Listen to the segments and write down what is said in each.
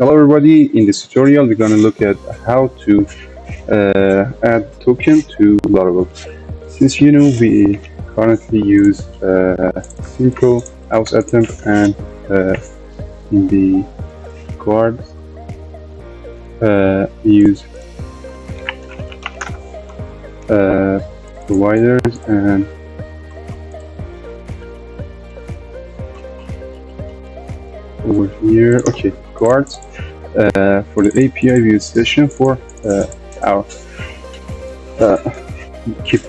Hello everybody, in this tutorial we're going to look at how to add token to Laravel. Since you know we currently use simple house attempt and in the guard we use providers and over here, okay, guards. For the API we use session for our keep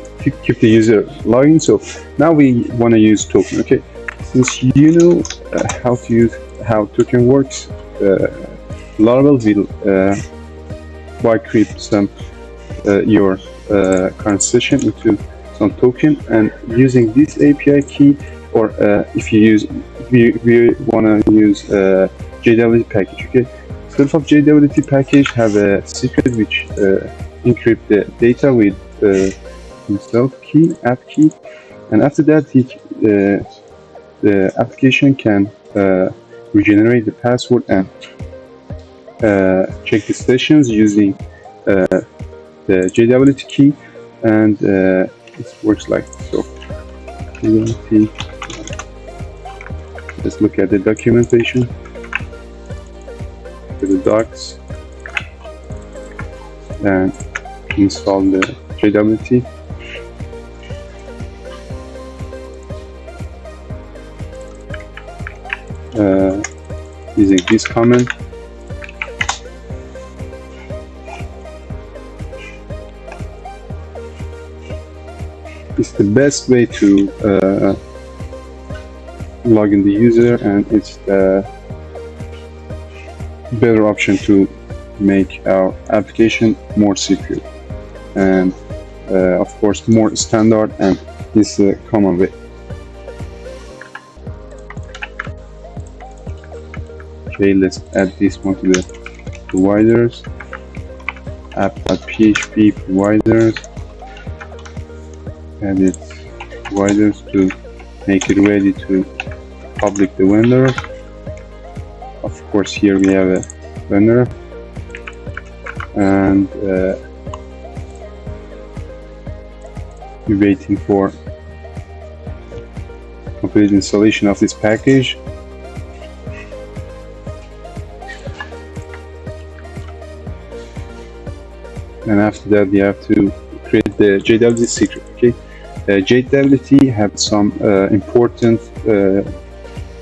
the user login. So now we want to use token. Okay, since you know how token works, Laravel will create some your current session into some token, and using this API key, or if you use we want to use JWT package. Okay, instead of JWT package have a secret which encrypt the data with himself key, app key, and after that the application can regenerate the password and check the sessions using the JWT key, and it works like so. Let's look at the documentation, the docs, and install the JWT. Using this command. It's the best way to log in the user, and it's the better option to make our application more secure and of course more standard, and is a common way. Okay, let's add this one to the providers, app.php providers, edit providers to make it ready to public the vendor. Of course here we have a vendor, and we're waiting for complete installation of this package. And after that we have to create the JWT secret. Okay, JWT have some important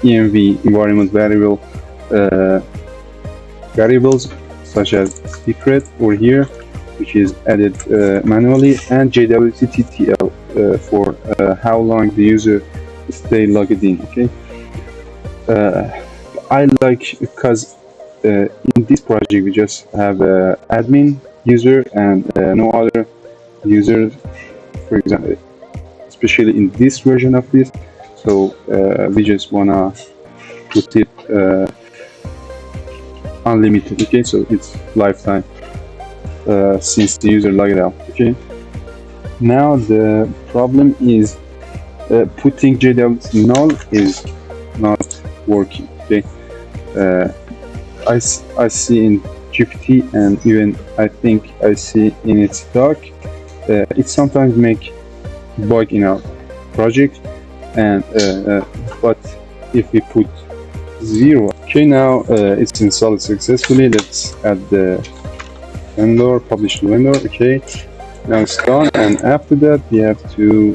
env environment variables such as secret over here, which is added manually, and JWT TTL for how long the user stay logged in. Okay, I like, because in this project we just have admin user and no other users, for example, especially in this version of this. So we just wanna put it unlimited. Okay, so it's lifetime since the user logged out. Okay, now the problem is putting JWT null is not working. Okay, I see in JWT, and even I think I see in its doc, it sometimes make bug in our project, and but if we put 0, okay, now it's installed successfully. Let's add the vendor, publish the vendor. Okay, now it's done, and after that we have to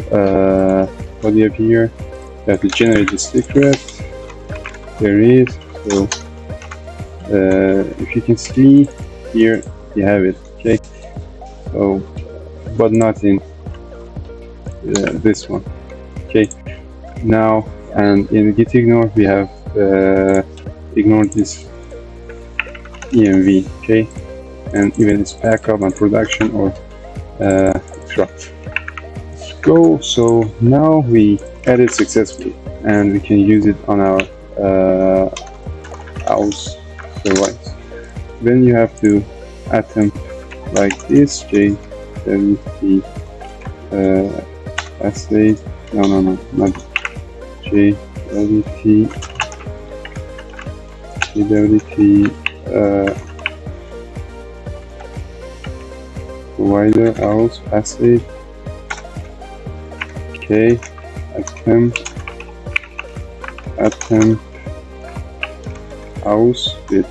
what do you have here? We have to generate the secret. There is. So if you can see here, you have it. Okay, so but not in this one. Okay, now, and in git ignore we have ignored this env. Okay, and even its backup and production or extract. Let's go. So now we added successfully, and we can use it on our house device. Then you have to attempt like this, JWT assay, no, not JWT provider house passage. Okay, attempt house with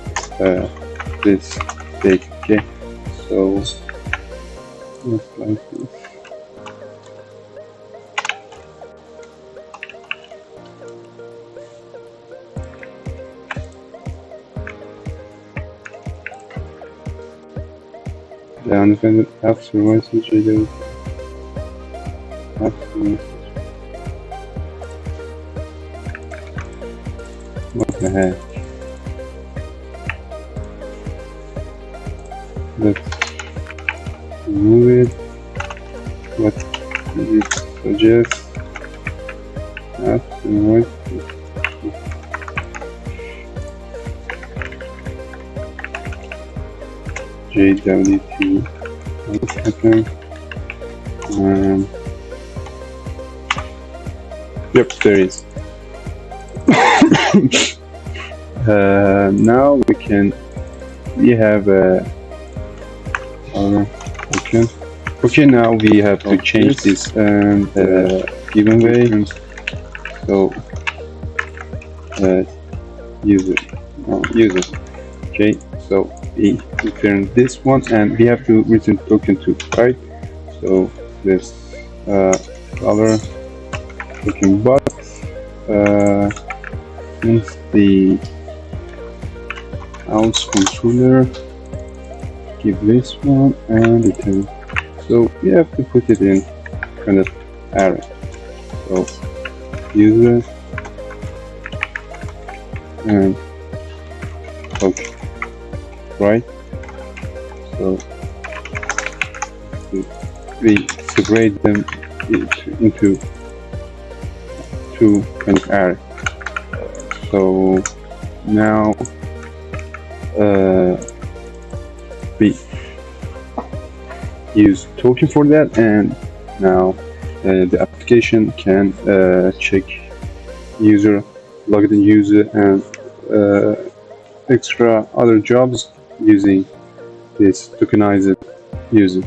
this date. Okay, so just like this. The undefended app services JWT app services. What the heck? Let's remove it. What does it suggest? App services. JWT. What's happening? Yep, there is. Now we have okay, now we have to change this giveaway. So user. Okay, so we return this one, and we have to return token 2, right? So this color token box since the house controller, give this one and return. So we have to put it in kind of array. So user and okay, right? So we separate them into two kind of array. So now we use token for that, and now the application can check user, logged in user, and extra other jobs using this tokenized user.